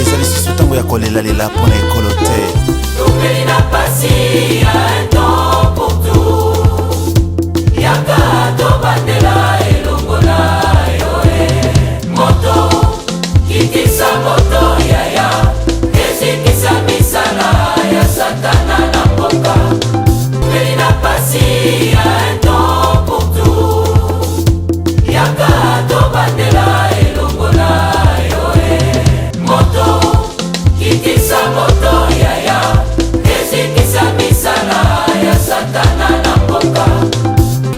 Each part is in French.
ezali susu ntango ya kolelalela mpo na ekolo te. Topeli na pasi un temps pour tout. Yaka tobandela elongo na yo moto kitisa moto yaya ezikisa misala ya satana na mboka. Topeli na pasi un temps pour tout. Yaka tobandela elongo na yo moto kitisa moto yaya ezikisa misala ya satana na mboka.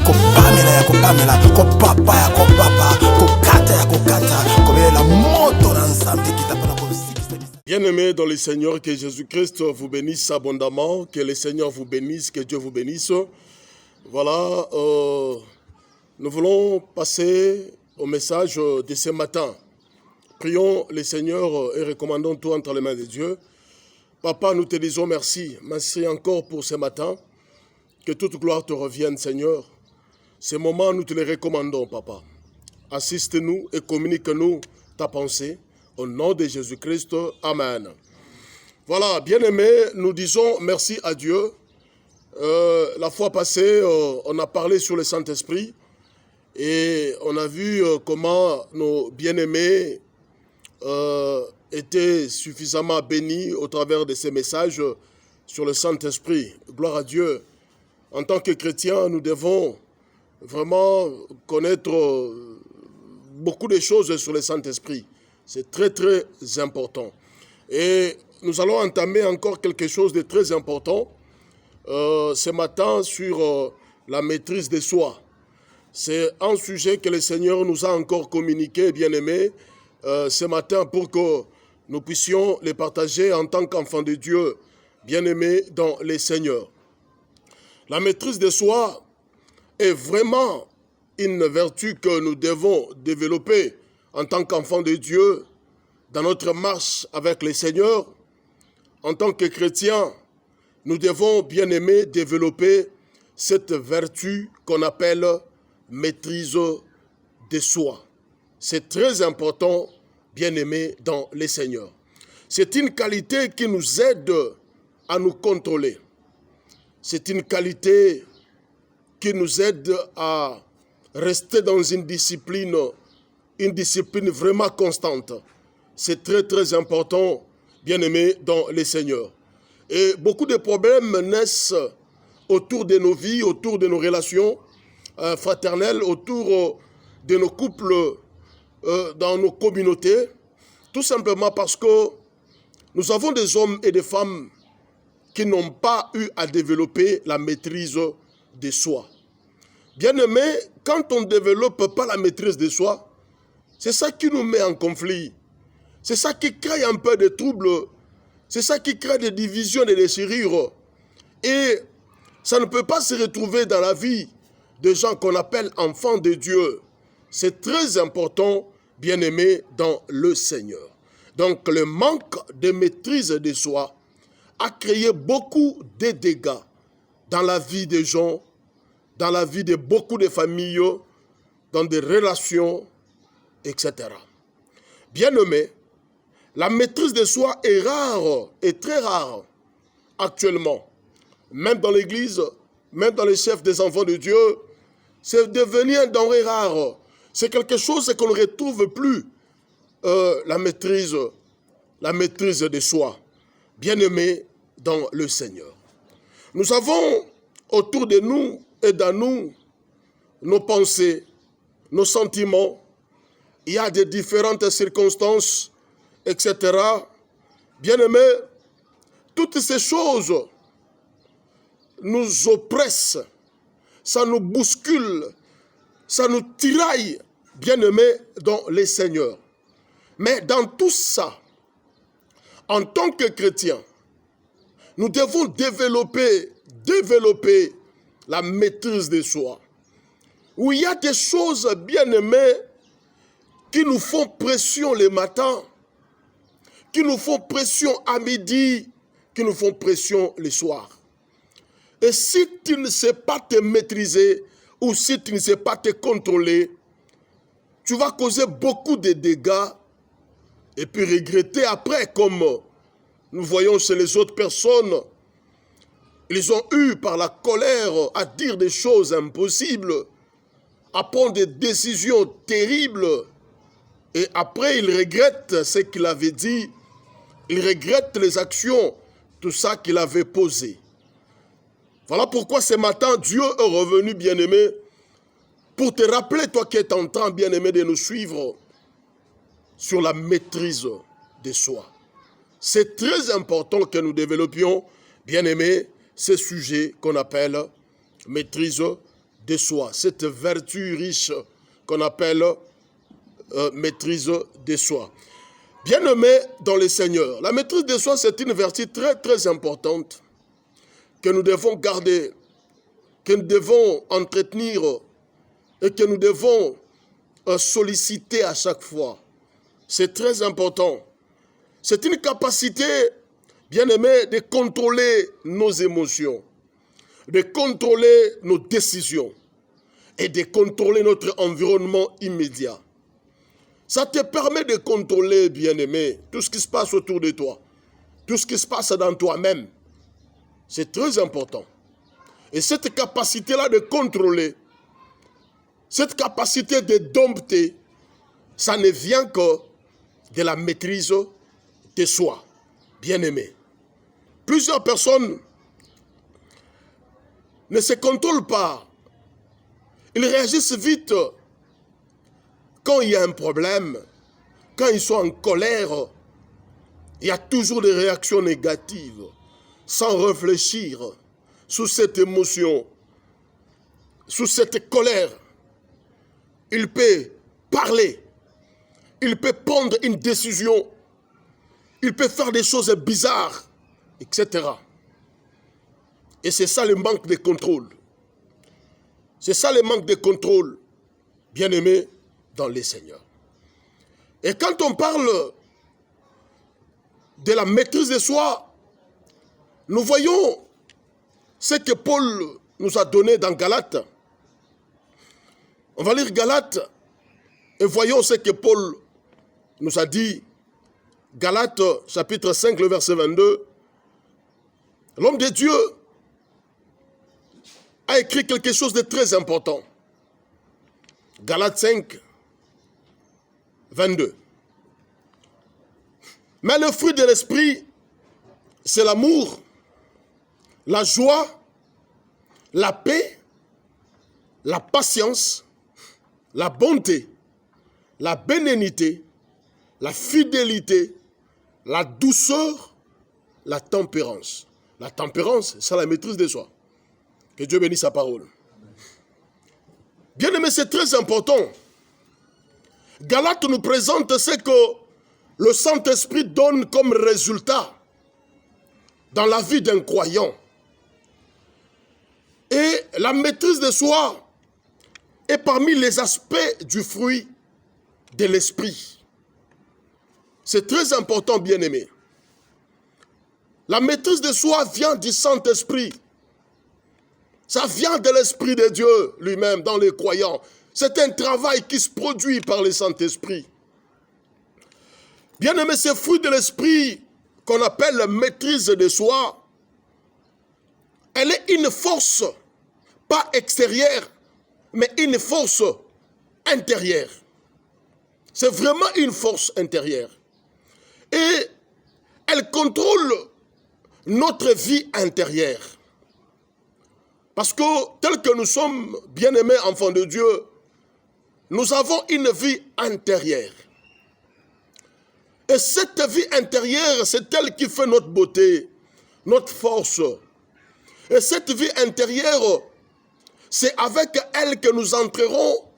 Kopamela ya kopamela, kopapa ya kopapa, kokata ya kokata, kobelela moto na nzambe kitapana kosikisa. Bien-aimés dans le Seigneur, que Jésus-Christ vous bénisse abondamment, que le Seigneur vous bénisse, que Dieu vous bénisse. Voilà, nous voulons passer au message de ce matin. Prions le Seigneur et recommandons tout entre les mains de Dieu. Papa, nous te disons merci. Merci encore pour ce matin. Que toute gloire te revienne, Seigneur. Ces moments, nous te les recommandons, Papa. Assiste-nous et communique-nous ta pensée. Au nom de Jésus-Christ, Amen. Voilà, bien-aimés, nous disons merci à Dieu. La fois passée, on a parlé sur le Saint-Esprit et on a vu comment nos bien-aimés étaient suffisamment bénis au travers de ces messages sur le Saint-Esprit. Gloire à Dieu. En tant que chrétiens, nous devons vraiment connaître beaucoup de choses sur le Saint-Esprit. C'est très, très important. Et nous allons entamer encore quelque chose de très important ce matin sur la maîtrise de soi. C'est un sujet que le Seigneur nous a encore communiqué, bien-aimés, ce matin pour que nous puissions les partager en tant qu'enfants de Dieu, bien-aimés dans le Seigneur. La maîtrise de soi est vraiment une vertu que nous devons développer en tant qu'enfants de Dieu dans notre marche avec le Seigneur. En tant que chrétiens, nous devons, bien-aimés, développer cette vertu qu'on appelle maîtrise de soi. C'est très important, bien-aimés, dans le Seigneur. C'est une qualité qui nous aide à nous contrôler. C'est une qualité qui nous aide à rester dans une discipline vraiment constante. C'est très, très important, bien-aimés, dans le Seigneur. Et beaucoup de problèmes naissent autour de nos vies, autour de nos relations fraternelles, autour de nos couples, dans nos communautés, tout simplement parce que nous avons des hommes et des femmes qui n'ont pas eu à développer la maîtrise de soi. Bien-aimés, quand on ne développe pas la maîtrise de soi, c'est ça qui nous met en conflit. C'est ça qui crée un peu de troubles. C'est ça qui crée des divisions, des déchirures. Et ça ne peut pas se retrouver dans la vie de gens qu'on appelle enfants de Dieu. C'est très important, bien-aimés, dans le Seigneur. Donc, le manque de maîtrise de soi a créé beaucoup de dégâts dans la vie des gens, dans la vie de beaucoup de familles, dans des relations, etc. Bien-aimés, la maîtrise de soi est rare, est très rare actuellement. Même dans l'Église, même dans les chefs des enfants de Dieu, c'est devenu un denrée rare. C'est quelque chose qu'on ne retrouve plus, la maîtrise de soi. Bien-aimés dans le Seigneur. Nous avons autour de nous et dans nous nos pensées, nos sentiments. Il y a des différentes circonstances, etc. Bien-aimés, toutes ces choses nous oppressent, ça nous bouscule, ça nous tiraille, bien-aimés dans les Seigneurs. Mais dans tout ça, en tant que chrétiens, nous devons développer la maîtrise de soi. Où il y a des choses, bien-aimées, qui nous font pression le matin, qui nous font pression à midi, qui nous font pression le soir. Et si tu ne sais pas te maîtriser, ou si tu ne sais pas te contrôler, tu vas causer beaucoup de dégâts et puis regretter après, comme nous voyons chez les autres personnes. Ils ont eu par la colère à dire des choses impossibles, à prendre des décisions terribles, et après ils regrettent ce qu'il avait dit, ils regrettent les actions, tout ça qu'il avait posé. Voilà pourquoi ce matin, Dieu est revenu, bien-aimé, pour te rappeler, toi qui es en train, bien-aimé, de nous suivre sur la maîtrise de soi. C'est très important que nous développions, bien-aimé, ce sujet qu'on appelle maîtrise de soi. Cette vertu riche qu'on appelle maîtrise de soi. Bien-aimé dans le Seigneur, la maîtrise de soi, c'est une vertu très, très importante que nous devons garder, que nous devons entretenir et que nous devons solliciter à chaque fois. C'est très important. C'est une capacité, bien-aimé, de contrôler nos émotions, de contrôler nos décisions et de contrôler notre environnement immédiat. Ça te permet de contrôler, bien-aimé, tout ce qui se passe autour de toi, tout ce qui se passe dans toi-même. C'est très important. Et cette capacité-là de contrôler, cette capacité de dompter, ça ne vient que de la maîtrise de soi, bien-aimé. Plusieurs personnes ne se contrôlent pas. Ils réagissent vite quand il y a un problème, quand ils sont en colère. Il y a toujours des réactions négatives, sans réfléchir sous cette émotion, sous cette colère. Il peut parler, il peut prendre une décision, il peut faire des choses bizarres, etc. Et c'est ça le manque de contrôle. C'est ça le manque de contrôle, bien-aimé dans les Seigneurs. Et quand on parle de la maîtrise de soi, nous voyons ce que Paul nous a donné dans Galates. On va lire Galates et voyons ce que Paul nous a dit. Galates chapitre 5, le verset 22. L'homme de Dieu a écrit quelque chose de très important. Galates 5, 22. Mais le fruit de l'esprit, c'est l'amour, la joie, la paix, la patience, la bonté, la bénignité, la fidélité, la douceur, la tempérance. La tempérance, c'est la maîtrise de soi. Que Dieu bénisse sa parole. Bien-aimé, c'est très important. Galates nous présente ce que le Saint-Esprit donne comme résultat dans la vie d'un croyant. Et la maîtrise de soi est parmi les aspects du fruit de l'esprit. C'est très important, bien-aimé. La maîtrise de soi vient du Saint-Esprit. Ça vient de l'Esprit de Dieu lui-même dans les croyants. C'est un travail qui se produit par le Saint-Esprit. Bien-aimé, ce fruit de l'Esprit qu'on appelle la maîtrise de soi, elle est une force, pas extérieure, mais une force intérieure. C'est vraiment une force intérieure. Et elle contrôle notre vie intérieure. Parce que tel que nous sommes bien-aimés enfants de Dieu, nous avons une vie intérieure. Et cette vie intérieure, c'est elle qui fait notre beauté, notre force. Et cette vie intérieure, c'est avec elle que nous entrerons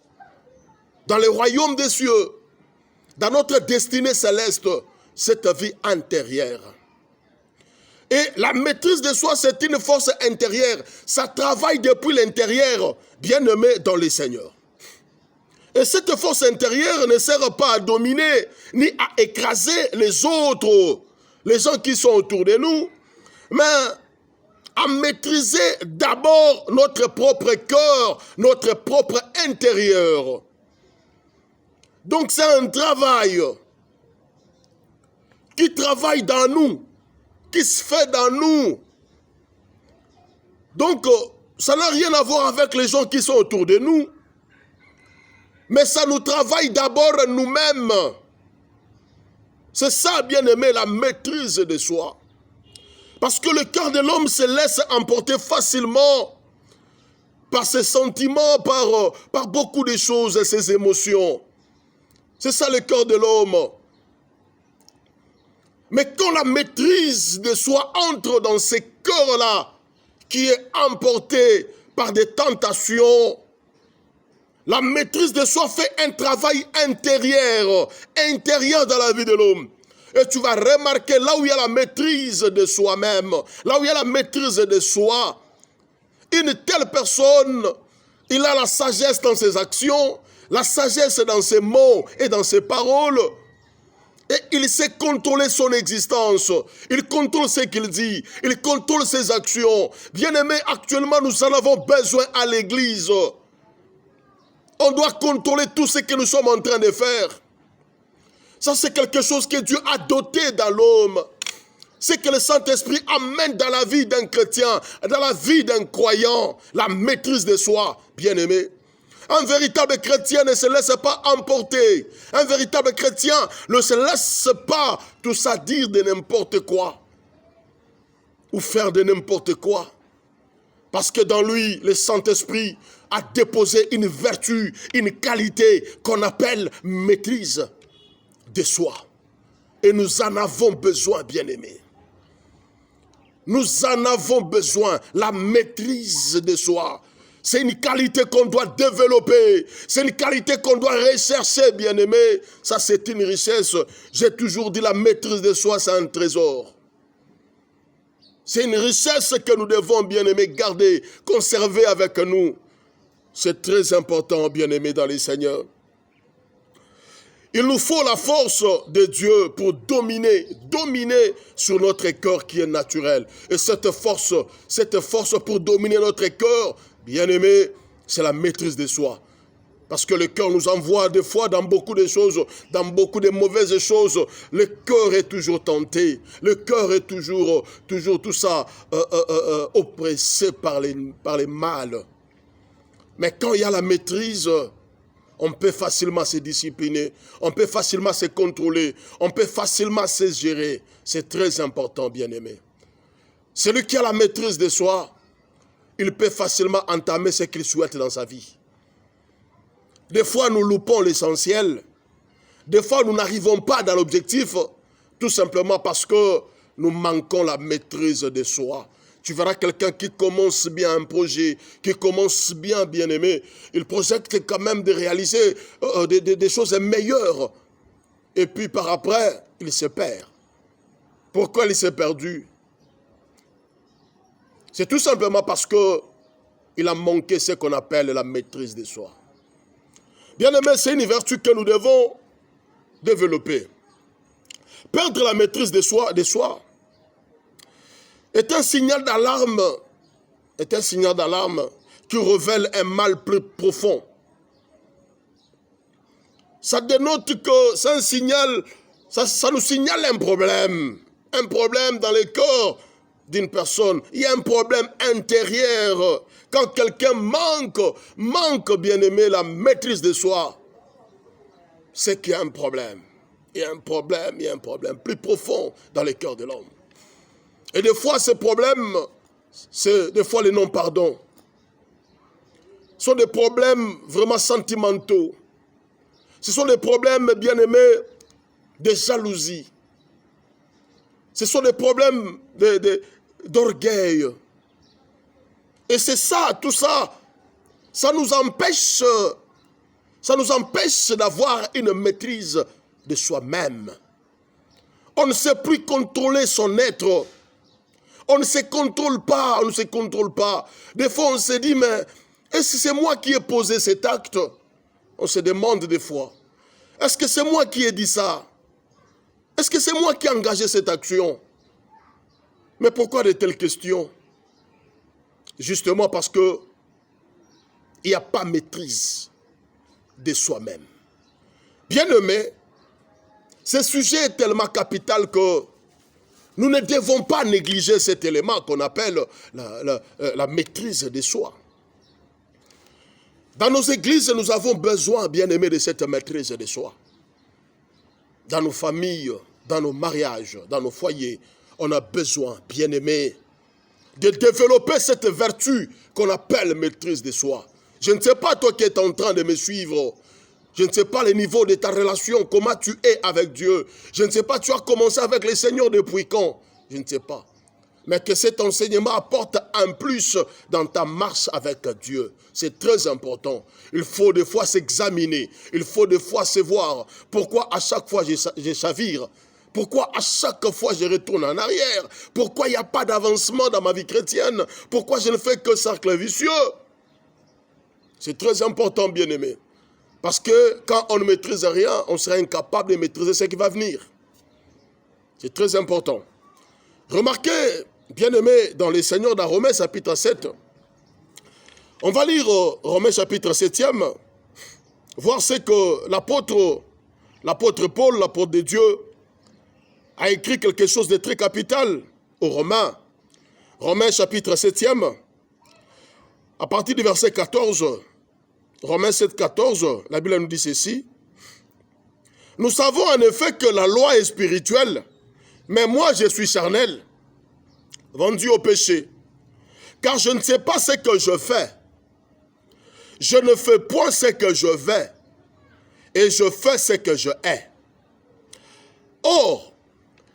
dans le royaume des cieux, dans notre destinée céleste, cette vie intérieure. Et la maîtrise de soi, c'est une force intérieure. Ça travaille depuis l'intérieur, bien-aimé dans le Seigneur. Et cette force intérieure ne sert pas à dominer, ni à écraser les autres, les gens qui sont autour de nous, mais à maîtriser d'abord notre propre cœur, notre propre intérieur. Donc c'est un travail qui travaille dans nous, qui se fait dans nous. Donc, ça n'a rien à voir avec les gens qui sont autour de nous. Mais ça nous travaille d'abord nous-mêmes. C'est ça, bien-aimé, la maîtrise de soi. Parce que le cœur de l'homme se laisse emporter facilement par ses sentiments, par beaucoup de choses et ses émotions. C'est ça le cœur de l'homme. Mais quand la maîtrise de soi entre dans ce cœur-là, qui est emporté par des tentations, la maîtrise de soi fait un travail intérieur dans la vie de l'homme. Et tu vas remarquer là où il y a la maîtrise de soi-même, là où il y a la maîtrise de soi, une telle personne, il a la sagesse dans ses actions, la sagesse dans ses mots et dans ses paroles. Et il sait contrôler son existence. Il contrôle ce qu'il dit. Il contrôle ses actions. Bien-aimés, actuellement, nous en avons besoin à l'église. On doit contrôler tout ce que nous sommes en train de faire. Ça, c'est quelque chose que Dieu a doté dans l'homme. C'est que le Saint-Esprit amène dans la vie d'un chrétien, dans la vie d'un croyant, la maîtrise de soi, bien-aimé. Un véritable chrétien ne se laisse pas emporter. Un véritable chrétien ne se laisse pas tout ça dire de n'importe quoi. Ou faire de n'importe quoi. Parce que dans lui, le Saint-Esprit a déposé une vertu, une qualité qu'on appelle maîtrise de soi. Et nous en avons besoin, bien-aimés. Nous en avons besoin, la maîtrise de soi. C'est une qualité qu'on doit développer. C'est une qualité qu'on doit rechercher, bien-aimé. Ça, c'est une richesse. J'ai toujours dit, la maîtrise de soi, c'est un trésor. C'est une richesse que nous devons, bien-aimé, garder, conserver avec nous. C'est très important, bien-aimé, dans les Seigneurs. Il nous faut la force de Dieu pour dominer sur notre cœur qui est naturel. Et cette force pour dominer notre cœur, bien-aimé, c'est la maîtrise de soi. Parce que le cœur nous envoie des fois dans beaucoup de choses, dans beaucoup de mauvaises choses. Le cœur est toujours tenté. Le cœur est toujours tout ça oppressé par les mal. Mais quand il y a la maîtrise, on peut facilement se discipliner, on peut facilement se contrôler, on peut facilement se gérer. C'est très important, bien-aimé. Celui qui a la maîtrise de soi, il peut facilement entamer ce qu'il souhaite dans sa vie. Des fois, nous loupons l'essentiel. Des fois, nous n'arrivons pas dans l'objectif, tout simplement parce que nous manquons la maîtrise de soi. Tu verras quelqu'un qui commence bien un projet, qui commence bien, bien-aimé. Il projette quand même de réaliser des choses meilleures. Et puis par après, il se perd. Pourquoi il s'est perdu? C'est tout simplement parce qu'il a manqué ce qu'on appelle la maîtrise de soi. Bien-aimé, c'est une vertu que nous devons développer. Perdre la maîtrise de soi est un signal d'alarme qui révèle un mal plus profond. Ça dénote que c'est un signal, ça nous signale un problème dans le corps d'une personne. Il y a un problème intérieur. Quand quelqu'un manque, bien-aimé, la maîtrise de soi, c'est qu'il y a un problème. Il y a un problème plus profond dans le cœur de l'homme. Et des fois, ces problèmes, c'est des fois les non-pardons. Ce sont des problèmes vraiment sentimentaux. Ce sont des problèmes, bien-aimés, de jalousie. Ce sont des problèmes d'orgueil. Et c'est ça, tout ça, ça nous empêche d'avoir une maîtrise de soi-même. On ne sait plus contrôler son être. On ne se contrôle pas. Des fois, on se dit, mais est-ce que c'est moi qui ai posé cet acte? On se demande des fois. Est-ce que c'est moi qui ai dit ça? Est-ce que c'est moi qui ai engagé cette action? Mais pourquoi de telles questions? Justement parce que il n'y a pas maîtrise de soi-même. Bien-aimé, Ce sujet est tellement capital que nous ne devons pas négliger cet élément qu'on appelle la maîtrise de soi. Dans nos églises, nous avons besoin, bien aimés, de cette maîtrise de soi. Dans nos familles, dans nos mariages, dans nos foyers, on a besoin, bien aimés, de développer cette vertu qu'on appelle maîtrise de soi. Je ne sais pas, toi qui es en train de me suivre, je ne sais pas le niveau de ta relation, comment tu es avec Dieu. Je ne sais pas, tu as commencé avec le Seigneur depuis quand? Je ne sais pas. Mais que cet enseignement apporte un plus dans ta marche avec Dieu. C'est très important. Il faut des fois s'examiner. Il faut des fois se voir. Pourquoi à chaque fois je chavire? Pourquoi à chaque fois je retourne en arrière? Pourquoi il n'y a pas d'avancement dans ma vie chrétienne? Pourquoi je ne fais que cercle vicieux? C'est très important, bien-aimé. Parce que quand on ne maîtrise rien, on sera incapable de maîtriser ce qui va venir. C'est très important. Remarquez, bien-aimé, dans les Seigneurs, dans Romains chapitre 7, on va lire Romains chapitre 7e, voir ce que l'apôtre Paul, l'apôtre de Dieu, a écrit quelque chose de très capital aux Romains. Romains chapitre 7e, à partir du verset 14, Romains 7, 14, la Bible nous dit ceci. Nous savons en effet que la loi est spirituelle, mais moi je suis charnel, vendu au péché. Car je ne sais pas ce que je fais. Je ne fais point ce que je vais, et je fais ce que je hais. Or,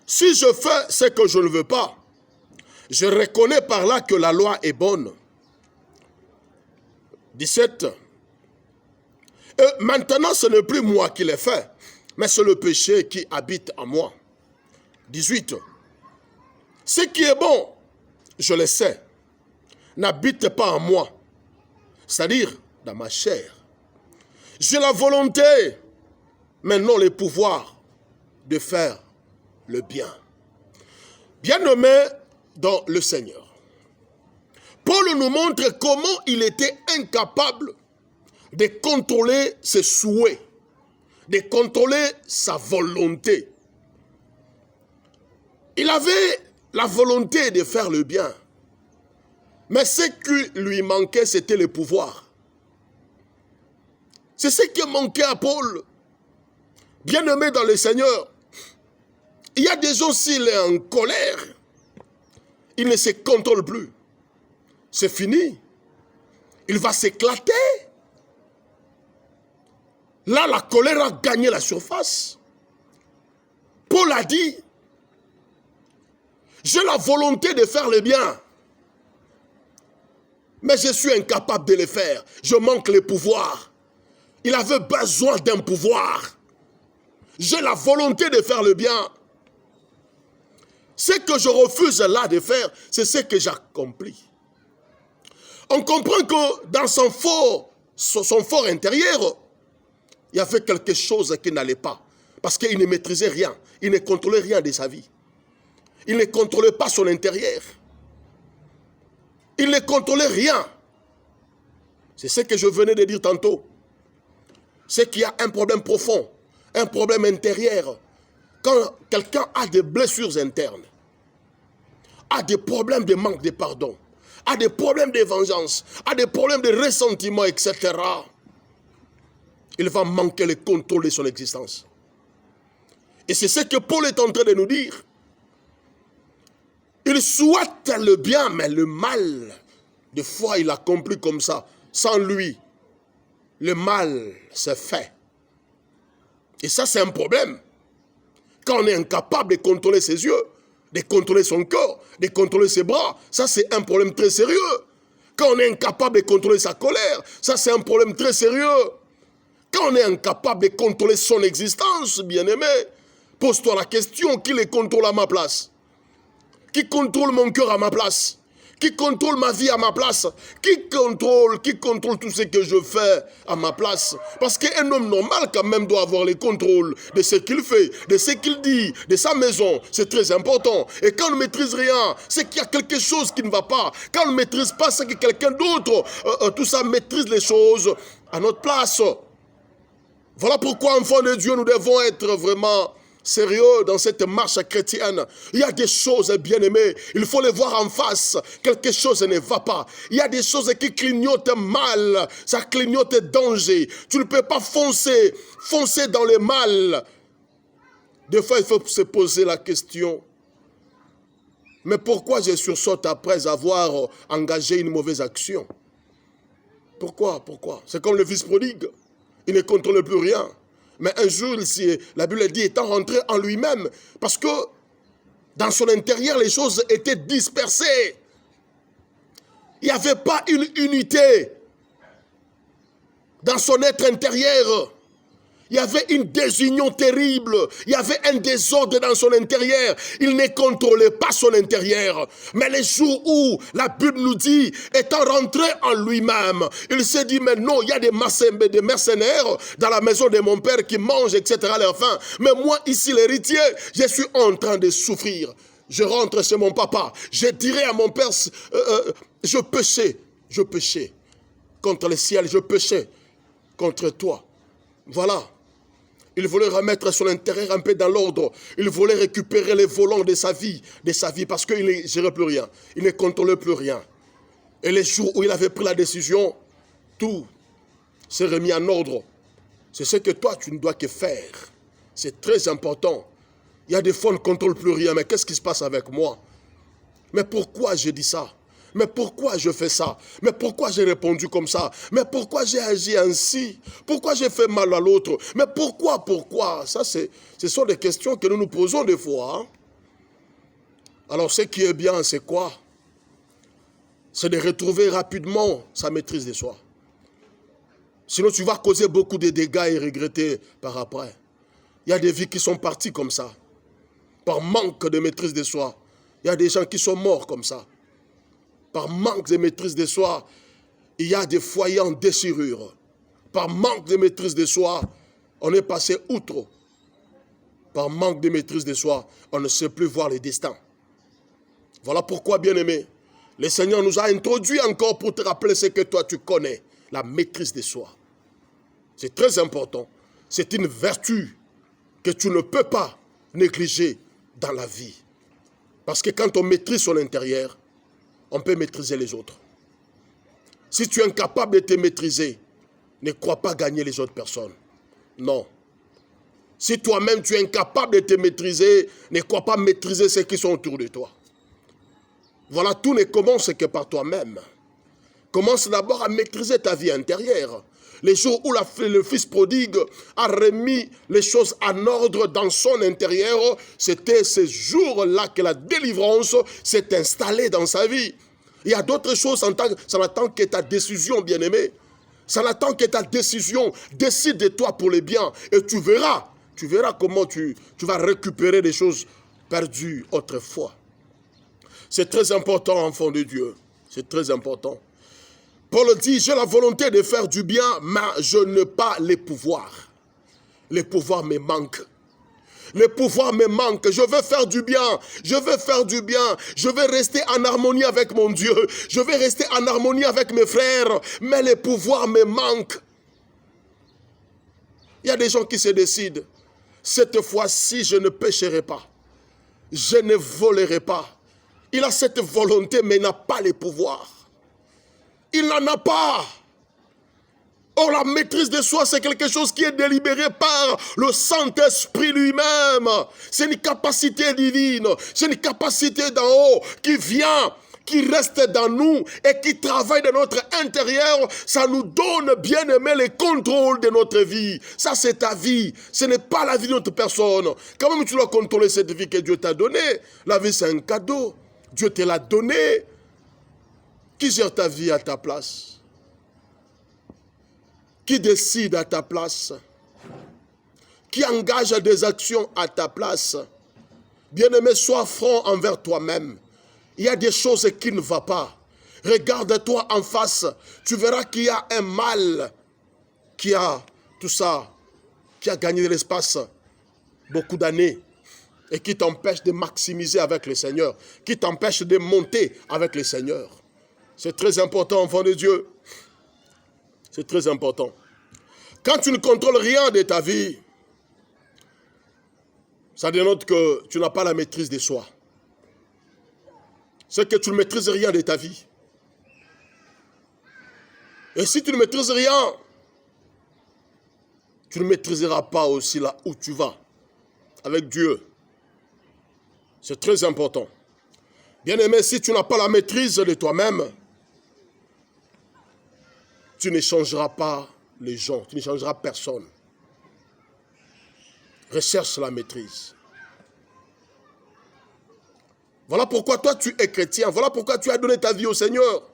si je fais ce que je ne veux pas, je reconnais par là que la loi est bonne. 17. Et maintenant, ce n'est plus moi qui l'ai fait, mais c'est le péché qui habite en moi. 18. Ce qui est bon, je le sais, n'habite pas en moi, c'est-à-dire dans ma chair. J'ai la volonté, mais non le pouvoir de faire le bien. Bien-aimé dans le Seigneur, Paul nous montre comment il était incapable de contrôler ses souhaits, de contrôler sa volonté. Il avait la volonté de faire le bien, mais ce qui lui manquait, c'était le pouvoir. C'est ce qui manquait à Paul. Bien-aimé dans le Seigneur, il y a des gens, s'il est en colère, il ne se contrôle plus. C'est fini. Il va s'éclater. Là, la colère a gagné la surface. Paul a dit, j'ai la volonté de faire le bien, mais je suis incapable de le faire. Je manque le pouvoir. Il avait besoin d'un pouvoir. J'ai la volonté de faire le bien. Ce que je refuse là de faire, c'est ce que j'accomplis. On comprend que dans son fort intérieur, il y avait quelque chose qui n'allait pas. Parce qu'il ne maîtrisait rien. Il ne contrôlait rien de sa vie. Il ne contrôlait pas son intérieur. Il ne contrôlait rien. C'est ce que je venais de dire tantôt. C'est qu'il y a un problème profond, un problème intérieur. Quand quelqu'un a des blessures internes, a des problèmes de manque de pardon, a des problèmes de vengeance, a des problèmes de ressentiment, etc., il va manquer le contrôle de son existence. Et c'est ce que Paul est en train de nous dire. Il souhaite le bien, mais le mal, des fois il accomplit comme ça. Sans lui, le mal se fait. Et ça, c'est un problème. Quand on est incapable de contrôler ses yeux, de contrôler son corps, de contrôler ses bras, ça c'est un problème très sérieux. Quand on est incapable de contrôler sa colère, ça c'est un problème très sérieux. Quand on est incapable de contrôler son existence, bien-aimé, pose-toi la question, qui les contrôle à ma place? Qui contrôle mon cœur à ma place? Qui contrôle ma vie à ma place? Qui contrôle tout ce que je fais à ma place? Parce qu'un homme normal quand même doit avoir le contrôle de ce qu'il fait, de ce qu'il dit, de sa maison. C'est très important. Et quand on ne maîtrise rien, c'est qu'il y a quelque chose qui ne va pas. Quand on ne maîtrise pas, c'est que quelqu'un d'autre, tout ça maîtrise les choses à notre place. Voilà pourquoi, enfants de Dieu, nous devons être vraiment sérieux dans cette marche chrétienne. Il y a des choses, bien-aimées, il faut les voir en face. Quelque chose ne va pas. Il y a des choses qui clignotent mal. Ça clignote danger. Tu ne peux pas foncer dans le mal. Des fois, il faut se poser la question. Mais pourquoi je sursaute après avoir engagé une mauvaise action? Pourquoi? C'est comme le fils prodigue. Il ne contrôle plus rien. Mais un jour, la Bible dit, étant rentré en lui-même, parce que dans son intérieur, les choses étaient dispersées. Il n'y avait pas une unité dans son être intérieur. Il y avait une désunion terrible. Il y avait un désordre dans son intérieur. Il ne contrôlait pas son intérieur. Mais les jours où la Bible nous dit, étant rentré en lui-même, il s'est dit, mais non, il y a des mercenaires dans la maison de mon père qui mangent, etc. à leur faim. Mais moi, ici, l'héritier, je suis en train de souffrir. Je rentre chez mon papa. Je dirai à mon père, je péchais contre le ciel, je péchais contre toi. Voilà. Il voulait remettre son intérieur un peu dans l'ordre. Il voulait récupérer les volants de sa vie parce qu'il ne gérait plus rien. Il ne contrôlait plus rien. Et les jours où il avait pris la décision, tout s'est remis en ordre. C'est ce que toi, tu ne dois que faire. C'est très important. Il y a des fois, on ne contrôle plus rien. Mais qu'est-ce qui se passe avec moi? Mais pourquoi je dis ça? Mais pourquoi je fais ça? Mais pourquoi j'ai répondu comme ça? Mais pourquoi j'ai agi ainsi? Pourquoi j'ai fait mal à l'autre? Mais pourquoi? Ça, ce sont des questions que nous nous posons des fois. Hein? Alors, ce qui est bien, c'est quoi? C'est de retrouver rapidement sa maîtrise de soi. Sinon, tu vas causer beaucoup de dégâts et regretter par après. Il y a des vies qui sont parties comme ça, par manque de maîtrise de soi. Il y a des gens qui sont morts comme ça. Par manque de maîtrise de soi, il y a des foyers en déchirure. Par manque de maîtrise de soi, on est passé outre. Par manque de maîtrise de soi, on ne sait plus voir les destins. Voilà pourquoi, bien-aimé, le Seigneur nous a introduit encore pour te rappeler ce que toi tu connais, la maîtrise de soi. C'est très important. C'est une vertu que tu ne peux pas négliger dans la vie. Parce que quand on maîtrise son intérieur, on peut maîtriser les autres. Si tu es incapable de te maîtriser, ne crois pas gagner les autres personnes. Non. Si toi-même tu es incapable de te maîtriser, ne crois pas maîtriser ceux qui sont autour de toi. Voilà, tout ne commence que par toi-même. Commence d'abord à maîtriser ta vie intérieure. Les jours où le fils prodigue a remis les choses en ordre dans son intérieur, c'était ces jours-là que la délivrance s'est installée dans sa vie. Il y a d'autres choses, ça n'attend que ta décision, bien-aimé. Ça n'attend que ta décision. Décide de toi pour le bien et tu verras comment tu vas récupérer des choses perdues autrefois. C'est très important, enfant de Dieu. C'est très important. Paul dit, j'ai la volonté de faire du bien, mais je n'ai pas les pouvoirs. Les pouvoirs me manquent. Les pouvoirs me manquent. Je veux faire du bien. Je veux faire du bien. Je veux rester en harmonie avec mon Dieu. Je veux rester en harmonie avec mes frères. Mais les pouvoirs me manquent. Il y a des gens qui se décident. Cette fois-ci, je ne pécherai pas. Je ne volerai pas. Il a cette volonté, mais il n'a pas les pouvoirs. Il n'en a pas. Or, la maîtrise de soi, c'est quelque chose qui est délibéré par le Saint-Esprit lui-même. C'est une capacité divine. C'est une capacité d'en haut qui vient, qui reste dans nous et qui travaille dans notre intérieur. Ça nous donne, bien aimé, le contrôle de notre vie. Ça, c'est ta vie. Ce n'est pas la vie d'une autre personne. Quand même, tu dois contrôler cette vie que Dieu t'a donnée. La vie, c'est un cadeau. Dieu te l'a donné. Qui gère ta vie à ta place? Qui décide à ta place? Qui engage des actions à ta place? Bien-aimé, sois franc envers toi-même. Il y a des choses qui ne vont pas. Regarde-toi en face. Tu verras qu'il y a un mal qui a tout ça, qui a gagné de l'espace beaucoup d'années et qui t'empêche de maximiser avec le Seigneur, qui t'empêche de monter avec le Seigneur. C'est très important, enfant de Dieu. C'est très important. Quand tu ne contrôles rien de ta vie, Ça dénote que tu n'as pas la maîtrise de soi. C'est que tu ne maîtrises rien de ta vie. Et si tu ne maîtrises rien, tu ne maîtriseras pas aussi là où tu vas, avec Dieu. C'est très important. Bien-aimé, si tu n'as pas la maîtrise de toi-même, tu ne changeras pas les gens, tu ne changeras personne. Recherche la maîtrise. Voilà pourquoi toi tu es chrétien, voilà pourquoi tu as donné ta vie au Seigneur.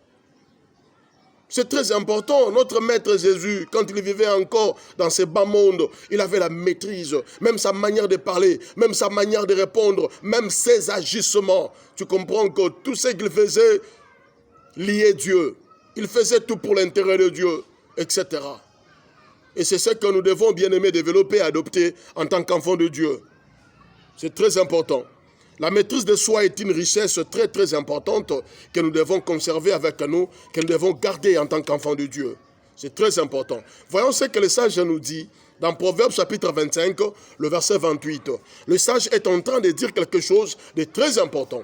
C'est très important. Notre Maître Jésus, quand il vivait encore dans ce bas monde, il avait la maîtrise, même sa manière de parler, même sa manière de répondre, même ses agissements. Tu comprends que tout ce qu'il faisait liait Dieu. Il faisait tout pour l'intérêt de Dieu, etc. Et c'est ce que nous devons, bien aimer, développer et adopter en tant qu'enfants de Dieu. C'est très important. La maîtrise de soi est une richesse très très importante que nous devons conserver avec nous, que nous devons garder en tant qu'enfants de Dieu. C'est très important. Voyons ce que le sage nous dit dans Proverbes chapitre 25, le verset 28. Le sage est en train de dire quelque chose de très important.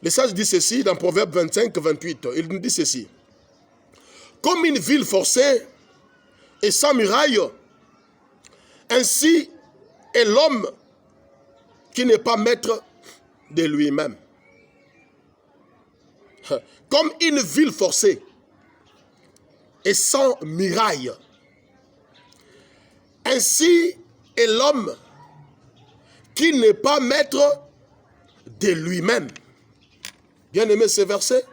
Le sage dit ceci dans Proverbes 25, 28. Il nous dit ceci. Comme une ville forcée et sans muraille, ainsi est l'homme qui n'est pas maître de lui-même. Comme une ville forcée et sans muraille, ainsi est l'homme qui n'est pas maître de lui-même. Bien aimé, ce verset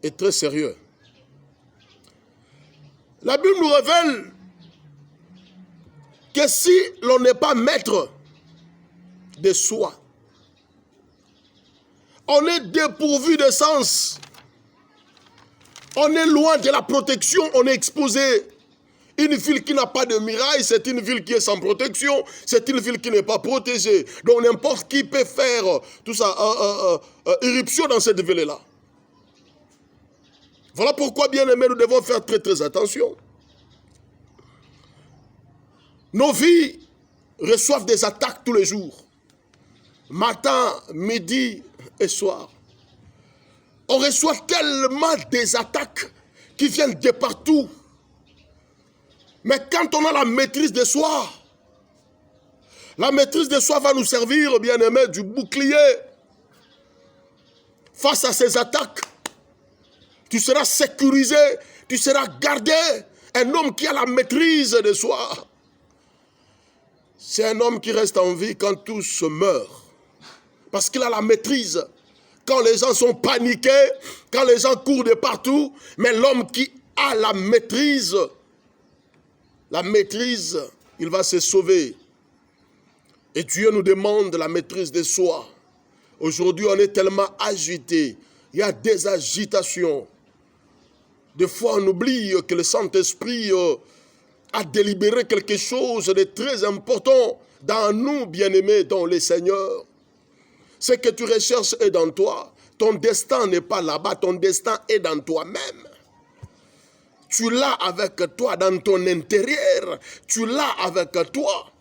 est très sérieux. La Bible nous révèle que si l'on n'est pas maître de soi, on est dépourvu de sens, on est loin de la protection, on est exposé. Une ville qui n'a pas de muraille, c'est une ville qui est sans protection, c'est une ville qui n'est pas protégée. Donc n'importe qui peut faire tout ça, irruption dans cette ville-là. Voilà pourquoi, bien aimés, nous devons faire très très attention. Nos vies reçoivent des attaques tous les jours. Matin, midi et soir. On reçoit tellement des attaques qui viennent de partout. Mais quand on a la maîtrise de soi, la maîtrise de soi va nous servir, bien aimé, du bouclier. Face à ces attaques, tu seras sécurisé, tu seras gardé. Un homme qui a la maîtrise de soi, c'est un homme qui reste en vie quand tous meurent. Parce qu'il a la maîtrise. Quand les gens sont paniqués, quand les gens courent de partout, mais l'homme qui a la maîtrise, il va se sauver. Et Dieu nous demande la maîtrise de soi. Aujourd'hui, on est tellement agité. Il y a des agitations. Des fois, on oublie que le Saint-Esprit a délibéré quelque chose de très important dans nous, bien-aimés, dans le Seigneur. Ce que tu recherches est dans toi. Ton destin n'est pas là-bas, ton destin est dans toi-même. Tu l'as avec toi, dans ton intérieur. Tu l'as avec toi.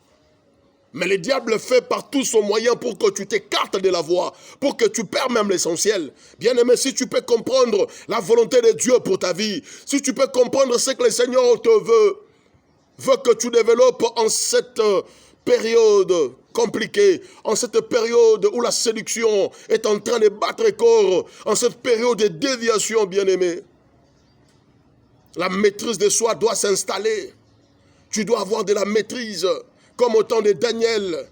Mais le diable fait par tout son moyen pour que tu t'écartes de la voie, pour que tu perds même l'essentiel. Bien-aimé, si tu peux comprendre la volonté de Dieu pour ta vie, si tu peux comprendre ce que le Seigneur te veut que tu développes en cette période compliquée, en cette période où la séduction est en train de battre corps, en cette période de déviation, bien-aimé, la maîtrise de soi doit s'installer. Tu dois avoir de la maîtrise. Comme au temps de Daniel,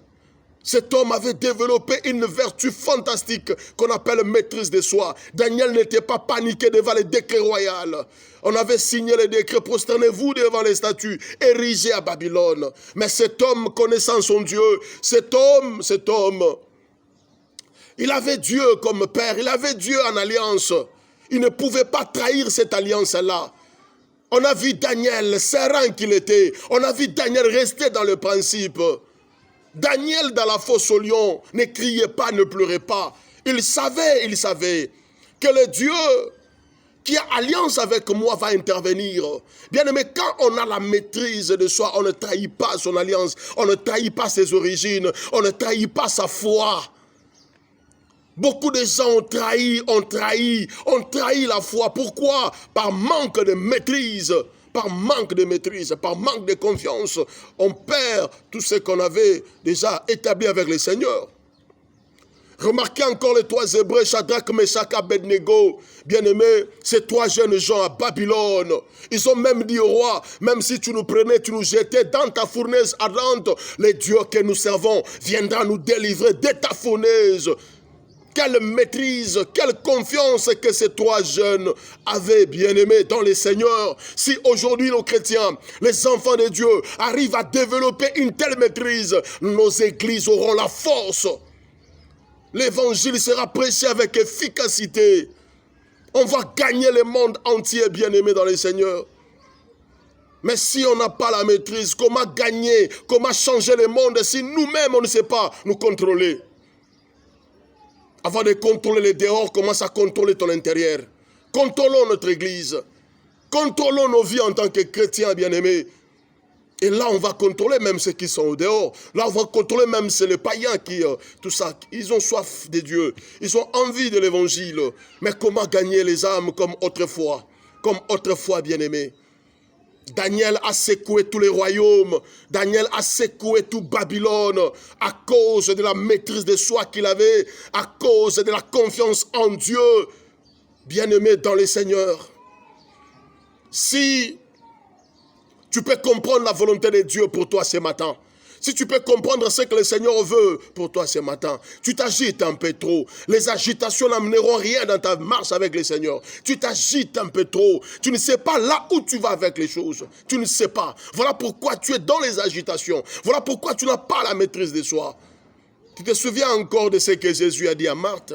cet homme avait développé une vertu fantastique qu'on appelle maîtrise de soi. Daniel n'était pas paniqué devant les décrets royaux. On avait signé les décrets, prosternez-vous devant les statues érigées à Babylone. Mais cet homme, connaissant son Dieu, cet homme, il avait Dieu comme père, il avait Dieu en alliance. Il ne pouvait pas trahir cette alliance-là. On a vu Daniel, serein qu'il était. On a vu Daniel rester dans le principe. Daniel dans la fosse au lion ne criait pas, ne pleurait pas. Il savait que le Dieu qui a alliance avec moi va intervenir. Bien-aimé, quand on a la maîtrise de soi, on ne trahit pas son alliance, on ne trahit pas ses origines, on ne trahit pas sa foi. Beaucoup de gens ont trahi la foi. Pourquoi? Par manque de maîtrise, par manque de confiance. On perd tout ce qu'on avait déjà établi avec le Seigneur. Remarquez encore les trois Hébreux, Shadrach, Meshach, Abednego. Bien-aimés, ces trois jeunes gens à Babylone, ils ont même dit au roi, même si tu nous prenais, tu nous jetais dans ta fournaise ardente, le Dieu que nous servons viendra nous délivrer de ta fournaise. Quelle maîtrise, quelle confiance que ces trois jeunes avaient, bien-aimés, dans le Seigneur. Si aujourd'hui nos chrétiens, les enfants de Dieu, arrivent à développer une telle maîtrise, nos églises auront la force. L'évangile sera prêché avec efficacité. On va gagner le monde entier, bien-aimés dans le Seigneur. Mais si on n'a pas la maîtrise, comment gagner, comment changer le monde si nous-mêmes on ne sait pas nous contrôler? Avant de contrôler les dehors, commence à contrôler ton intérieur. Contrôlons notre église. Contrôlons nos vies en tant que chrétiens bien-aimés. Et là, on va contrôler même ceux qui sont au dehors. Là, on va contrôler même les païens qui, tout ça, ils ont soif de Dieu. Ils ont envie de l'évangile. Mais comment gagner les âmes comme autrefois? Comme autrefois, bien-aimés. Daniel a secoué tous les royaumes. Daniel a secoué tout Babylone à cause de la maîtrise de soi qu'il avait, à cause de la confiance en Dieu, bien-aimé dans le Seigneur. Si tu peux comprendre la volonté de Dieu pour toi ce matin, si tu peux comprendre ce que le Seigneur veut pour toi ce matin, tu t'agites un peu trop. Les agitations n'amèneront rien dans ta marche avec le Seigneur. Tu t'agites un peu trop. Tu ne sais pas là où tu vas avec les choses. Tu ne sais pas. Voilà pourquoi tu es dans les agitations. Voilà pourquoi tu n'as pas la maîtrise de soi. Tu te souviens encore de ce que Jésus a dit à Marthe?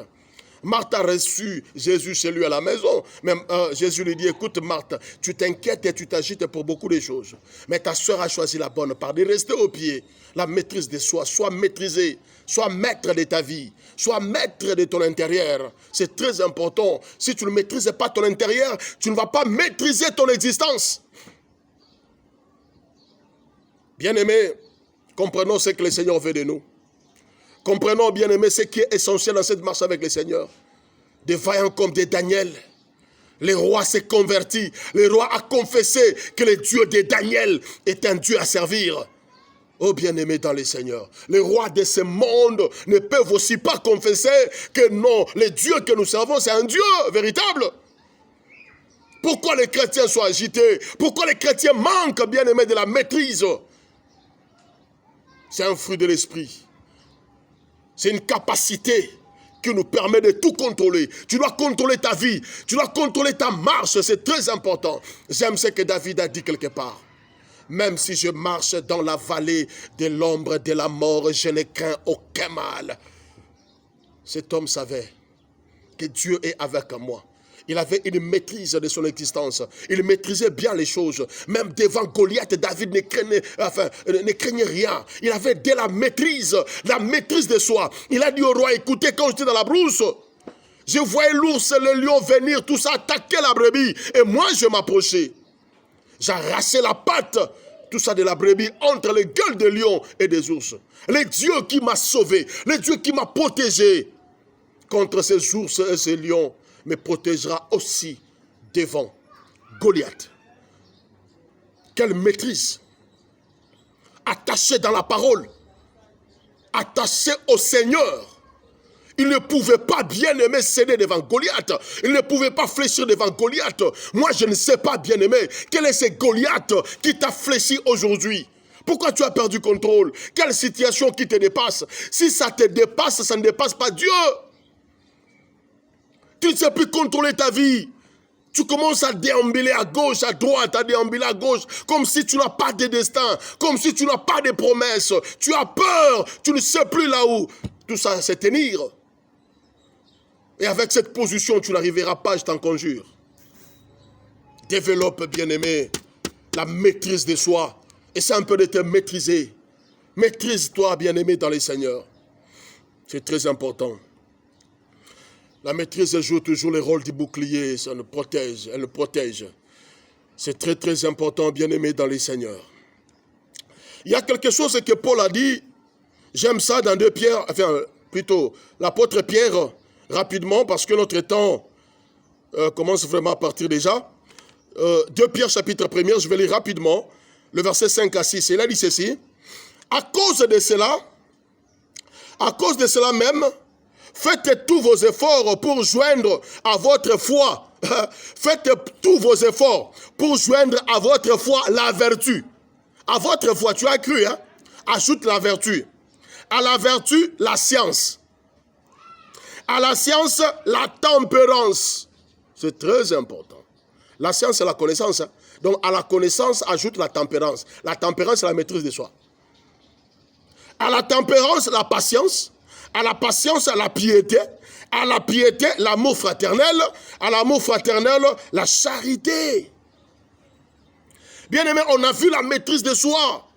Marthe a reçu Jésus chez lui à la maison. Mais Jésus lui dit, écoute Marthe, tu t'inquiètes et tu t'agites pour beaucoup de choses. Mais ta soeur a choisi la bonne part de rester au pied. La maîtrise de soi, sois maîtrisé, sois maître de ta vie, sois maître de ton intérieur. C'est très important. Si tu ne maîtrises pas ton intérieur, tu ne vas pas maîtriser ton existence. Bien-aimés, comprenons ce que le Seigneur veut de nous. Comprenons, bien-aimés, ce qui est essentiel dans cette marche avec le Seigneur. Des vaillants comme des Daniel. Le roi s'est converti. Le roi a confessé que le Dieu de Daniel est un Dieu à servir. Oh bien-aimés dans le Seigneur, les rois de ce monde ne peuvent aussi pas confesser que non, le Dieu que nous servons, c'est un Dieu véritable. Pourquoi les chrétiens sont agités? Pourquoi les chrétiens manquent, bien-aimés, de la maîtrise? C'est un fruit de l'esprit. C'est une capacité qui nous permet de tout contrôler. Tu dois contrôler ta vie. Tu dois contrôler ta marche. C'est très important. J'aime ce que David a dit quelque part. Même si je marche dans la vallée de l'ombre de la mort, je ne crains aucun mal. Cet homme savait que Dieu est avec moi. Il avait une maîtrise de son existence. Il maîtrisait bien les choses. Même devant Goliath, David ne craignait rien. Il avait de la maîtrise de soi. Il a dit au roi, écoutez, quand j'étais dans la brousse, je voyais l'ours et le lion venir, tout ça, attaquer la brebis. Et moi, je m'approchais. J'arrachais la patte, tout ça de la brebis, entre les gueules des lions et des ours. Le Dieu qui m'a sauvé, le Dieu qui m'a protégé contre ces ours et ces lions, me protégera aussi devant Goliath. Quelle maîtrise! Attaché dans la parole, attaché au Seigneur. Il ne pouvait pas bien aimer céder devant Goliath. Il ne pouvait pas fléchir devant Goliath. Moi, je ne sais pas, bien aimé, quel est ce Goliath qui t'a fléchi aujourd'hui? Pourquoi tu as perdu contrôle? Quelle situation qui te dépasse? Si ça te dépasse, ça ne dépasse pas Dieu. Tu ne sais plus contrôler ta vie. Tu commences à déambuler à gauche, à droite, à déambuler à gauche, comme si tu n'as pas de destin, comme si tu n'as pas de promesses. Tu as peur, tu ne sais plus là où tout ça se tenir. Et avec cette position, tu n'arriveras pas, je t'en conjure. Développe, bien-aimé, la maîtrise de soi. Essaie un peu de te maîtriser. Maîtrise-toi, bien-aimé, dans le Seigneur. C'est très important. La maîtrise joue toujours le rôle du bouclier, ça nous protège, elle nous protège. C'est très très important, bien-aimé dans les seigneurs. Il y a quelque chose que Paul a dit, j'aime ça dans 2 Pierre, enfin plutôt l'apôtre Pierre, rapidement, parce que notre temps commence vraiment à partir déjà. 2 Pierre chapitre 1, je vais lire rapidement, le verset 5 à 6, et il a dit ceci, à cause de cela même, faites tous vos efforts pour joindre à votre foi. Faites tous vos efforts pour joindre à votre foi la vertu. À votre foi, tu as cru, hein? Ajoute la vertu. À la vertu, la science. À la science, la tempérance. C'est très important. La science, c'est la connaissance. Hein? Donc, à la connaissance, ajoute la tempérance. La tempérance, c'est la maîtrise de soi. À la tempérance, la patience. À la patience, la piété. À la piété, l'amour fraternel. À l'amour fraternel, la charité. Bien aimé, on a vu la maîtrise de soi.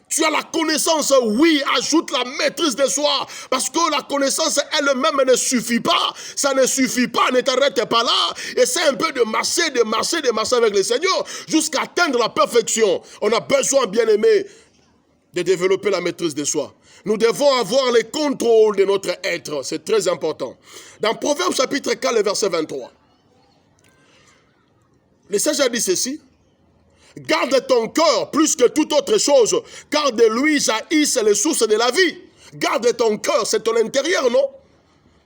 Tu as la connaissance, oui, ajoute la maîtrise de soi. Parce que la connaissance elle-même ne suffit pas. Ça ne suffit pas, ne t'arrête pas là. Essaie un peu de marcher avec le Seigneur jusqu'à atteindre la perfection. On a besoin, bien aimé, de développer la maîtrise de soi. Nous devons avoir le contrôle de notre être. C'est très important. Dans Proverbes chapitre 4, le verset 23. Le Seigneur dit ceci. Garde ton cœur plus que toute autre chose, car de lui jaillissent les sources de la vie. Garde ton cœur, c'est ton intérieur, non?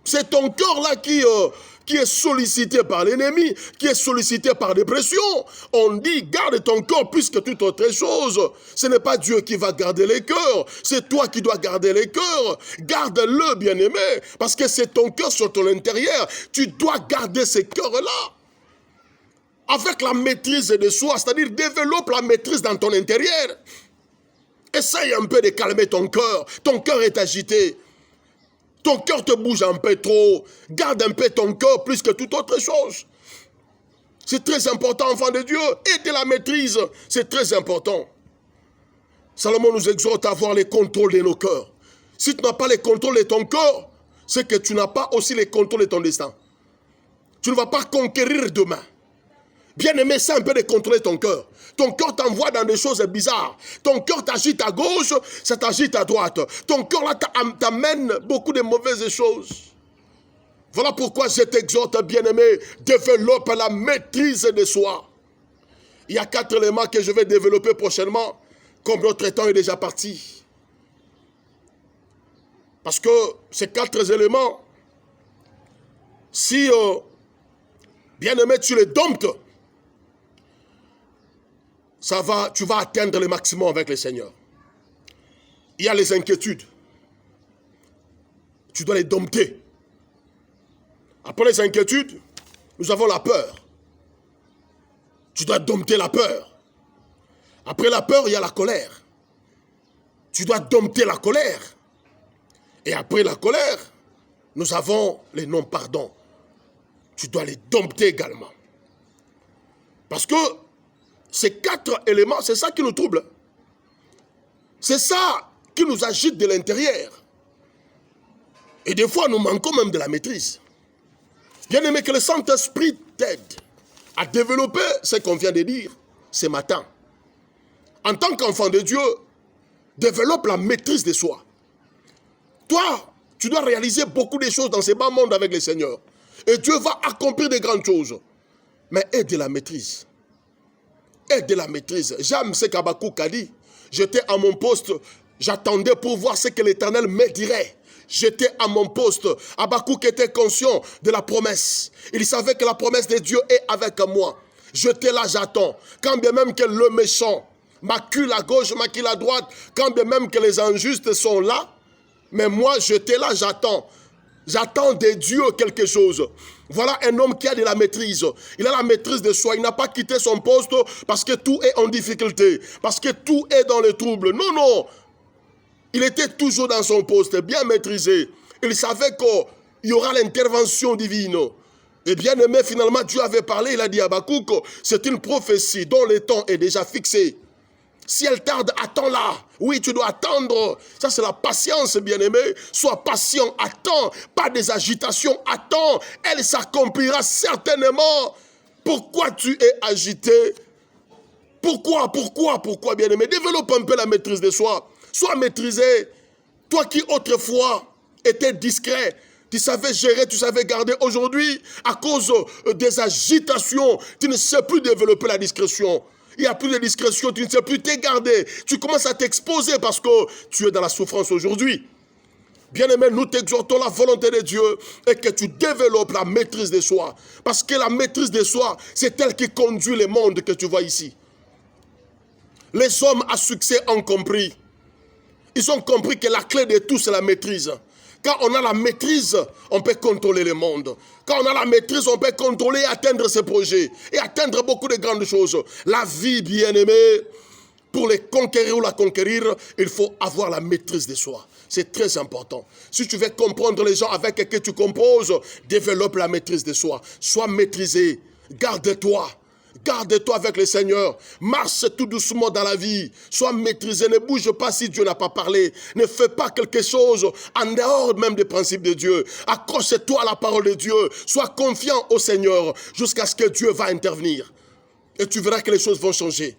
C'est ton cœur là qui est sollicité par l'ennemi, qui est sollicité par des pressions. On dit, garde ton cœur plus que toute autre chose. Ce n'est pas Dieu qui va garder les cœurs, c'est toi qui dois garder les cœurs. Garde-le, bien-aimé, parce que c'est ton cœur sur ton intérieur. Tu dois garder ces cœurs-là. Avec la maîtrise de soi, c'est-à-dire développe la maîtrise dans ton intérieur. Essaye un peu de calmer ton cœur. Ton cœur est agité. Ton cœur te bouge un peu trop. Garde un peu ton cœur plus que toute autre chose. C'est très important, enfant de Dieu. Et de la maîtrise, c'est très important. Salomon nous exhorte à avoir le contrôle de nos cœurs. Si tu n'as pas le contrôle de ton cœur, c'est que tu n'as pas aussi le contrôle de ton destin. Tu ne vas pas conquérir demain. Bien-aimé, c'est un peu de contrôler ton cœur. Ton cœur t'envoie dans des choses bizarres. Ton cœur t'agite à gauche, ça t'agite à droite. Ton cœur là t'amène beaucoup de mauvaises choses. Voilà pourquoi je t'exhorte, bien-aimé, développe la maîtrise de soi. Il y a 4 éléments que je vais développer prochainement, comme notre temps est déjà parti. Parce que ces 4 éléments, si, bien-aimé, tu les domptes, tu vas atteindre le maximum avec le Seigneur. Il y a les inquiétudes. Tu dois les dompter. Après les inquiétudes, nous avons la peur. Tu dois dompter la peur. Après la peur, il y a la colère. Tu dois dompter la colère. Et après la colère, nous avons les non-pardons. Tu dois les dompter également. Parce que ces 4 éléments, c'est ça qui nous trouble. C'est ça qui nous agite de l'intérieur. Et des fois, nous manquons même de la maîtrise. Bien aimé, que le Saint-Esprit t'aide à développer ce qu'on vient de dire ce matin. En tant qu'enfant de Dieu, développe la maîtrise de soi. Toi, tu dois réaliser beaucoup de choses dans ce bas monde avec le Seigneur. Et Dieu va accomplir de grandes choses. Mais aide de la maîtrise. Aide de la maîtrise. J'aime ce qu'Habakkuk a dit. J'étais à mon poste, j'attendais pour voir ce que l'Éternel me dirait. J'étais à mon poste. Habakkuk était conscient de la promesse. Il savait que la promesse de Dieu est avec moi. J'étais là, j'attends. Quand bien même que le méchant m'accule à gauche, m'accule à droite, quand bien même que les injustes sont là, mais moi, j'étais là, j'attends. J'attends de Dieu quelque chose. Voilà un homme qui a de la maîtrise. Il a la maîtrise de soi. Il n'a pas quitté son poste parce que tout est en difficulté. Parce que tout est dans le trouble. Non, non. Il était toujours dans son poste, bien maîtrisé. Il savait qu'il y aura l'intervention divine. Et bien aimé, finalement, Dieu avait parlé. Il a dit à Habakkuk, c'est une prophétie dont le temps est déjà fixé. Si elle tarde, attends-la. Oui, tu dois attendre. Ça, c'est la patience, bien-aimé. Sois patient, attends. Pas des agitations, attends. Elle s'accomplira certainement. Pourquoi tu es agité? Pourquoi, bien-aimé? Développe un peu la maîtrise de soi. Sois maîtrisé. Toi qui autrefois étais discret, tu savais gérer, tu savais garder. Aujourd'hui, à cause des agitations, tu ne sais plus développer la discrétion. Il n'y a plus de discrétion, tu ne sais plus te garder. Tu commences à t'exposer parce que tu es dans la souffrance aujourd'hui. Bien-aimé, nous t'exhortons la volonté de Dieu et que tu développes la maîtrise de soi. Parce que la maîtrise de soi, c'est elle qui conduit le monde que tu vois ici. Les hommes à succès ont compris. Ils ont compris que la clé de tout, c'est la maîtrise. Quand on a la maîtrise, on peut contrôler le monde. Quand on a la maîtrise, on peut contrôler et atteindre ses projets. Et atteindre beaucoup de grandes choses. La vie, bien-aimée, pour les conquérir ou la conquérir, il faut avoir la maîtrise de soi. C'est très important. Si tu veux comprendre les gens avec qui tu composes, développe la maîtrise de soi. Sois maîtrisé. Garde-toi. Garde-toi avec le Seigneur. Marche tout doucement dans la vie. Sois maîtrisé. Ne bouge pas si Dieu n'a pas parlé. Ne fais pas quelque chose en dehors même des principes de Dieu. Accroche-toi à la parole de Dieu. Sois confiant au Seigneur jusqu'à ce que Dieu va intervenir. Et tu verras que les choses vont changer.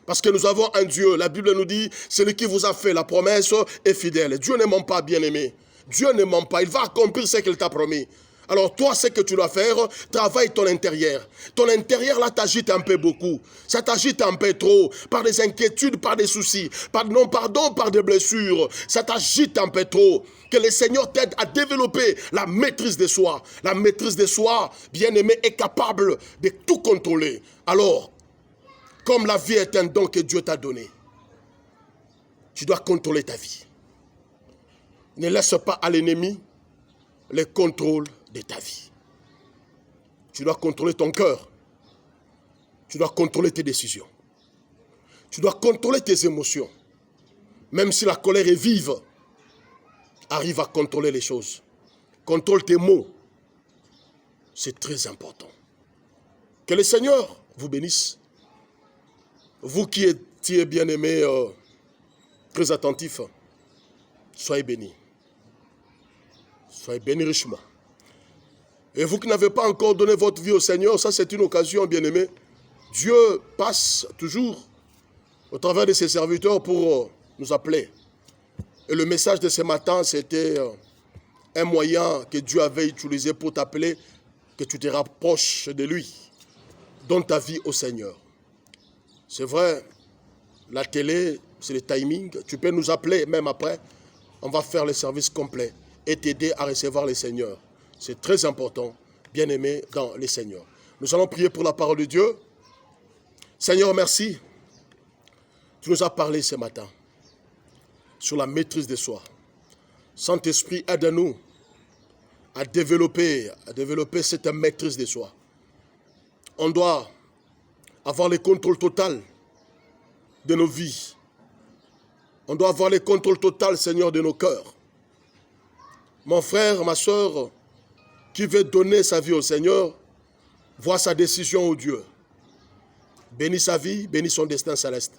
Parce que nous avons un Dieu. La Bible nous dit, celui qui vous a fait la promesse est fidèle. Dieu ne ment pas, bien-aimé. Dieu ne ment pas. Il va accomplir ce qu'il t'a promis. Alors toi, ce que tu dois faire, travaille ton intérieur. Ton intérieur, là, t'agite un peu beaucoup. Ça t'agite un peu trop. Par des inquiétudes, par des soucis. Par des blessures. Ça t'agite un peu trop. Que le Seigneur t'aide à développer la maîtrise de soi. La maîtrise de soi, bien-aimé, est capable de tout contrôler. Alors, comme la vie est un don que Dieu t'a donné, tu dois contrôler ta vie. Ne laisse pas à l'ennemi le contrôle de ta vie. Tu dois contrôler ton cœur. Tu dois contrôler tes décisions. Tu dois contrôler tes émotions. Même si la colère est vive, arrive à contrôler les choses. Contrôle tes mots. C'est très important. Que le Seigneur vous bénisse. Vous qui étiez bien-aimés, très attentifs, soyez bénis. Soyez bénis richement. Et vous qui n'avez pas encore donné votre vie au Seigneur, ça c'est une occasion, bien-aimés. Dieu passe toujours au travers de ses serviteurs pour nous appeler. Et le message de ce matin, c'était un moyen que Dieu avait utilisé pour t'appeler, que tu te rapproches de lui. Donne ta vie au Seigneur. C'est vrai, la télé, c'est le timing. Tu peux nous appeler même après. On va faire le service complet et t'aider à recevoir le Seigneur. C'est très important, bien-aimé dans le Seigneur. Nous allons prier pour la parole de Dieu. Seigneur, merci. Tu nous as parlé ce matin sur la maîtrise de soi. Saint-Esprit, aide-nous à développer cette maîtrise de soi. On doit avoir le contrôle total de nos vies. On doit avoir le contrôle total, Seigneur, de nos cœurs. Mon frère, ma soeur, qui veut donner sa vie au Seigneur, voit sa décision au Dieu. Bénis sa vie, bénis son destin céleste.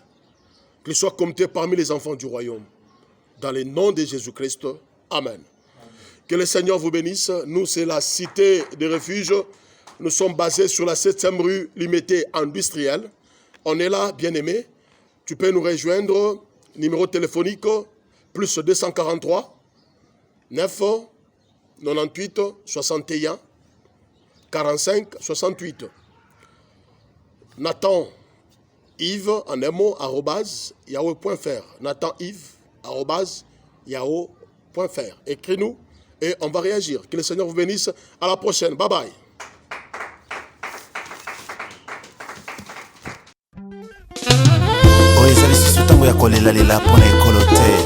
Qu'il soit compté parmi les enfants du royaume. Dans le nom de Jésus-Christ. Amen. Que le Seigneur vous bénisse. Nous, c'est la cité de refuge. Nous sommes basés sur la 7e rue limitée industrielle. On est là, bien-aimé. Tu peux nous rejoindre. Numéro téléphonique, plus 243 9 98 61 45 68. Nathan Yves, en un mot, @yahoo.fr. Nathan Yves, @yahoo.fr. Écris-nous et on va réagir. Que le Seigneur vous bénisse. À la prochaine. Bye bye. Oyo ezali susu ntango ya kolelalela mpona ekolo te.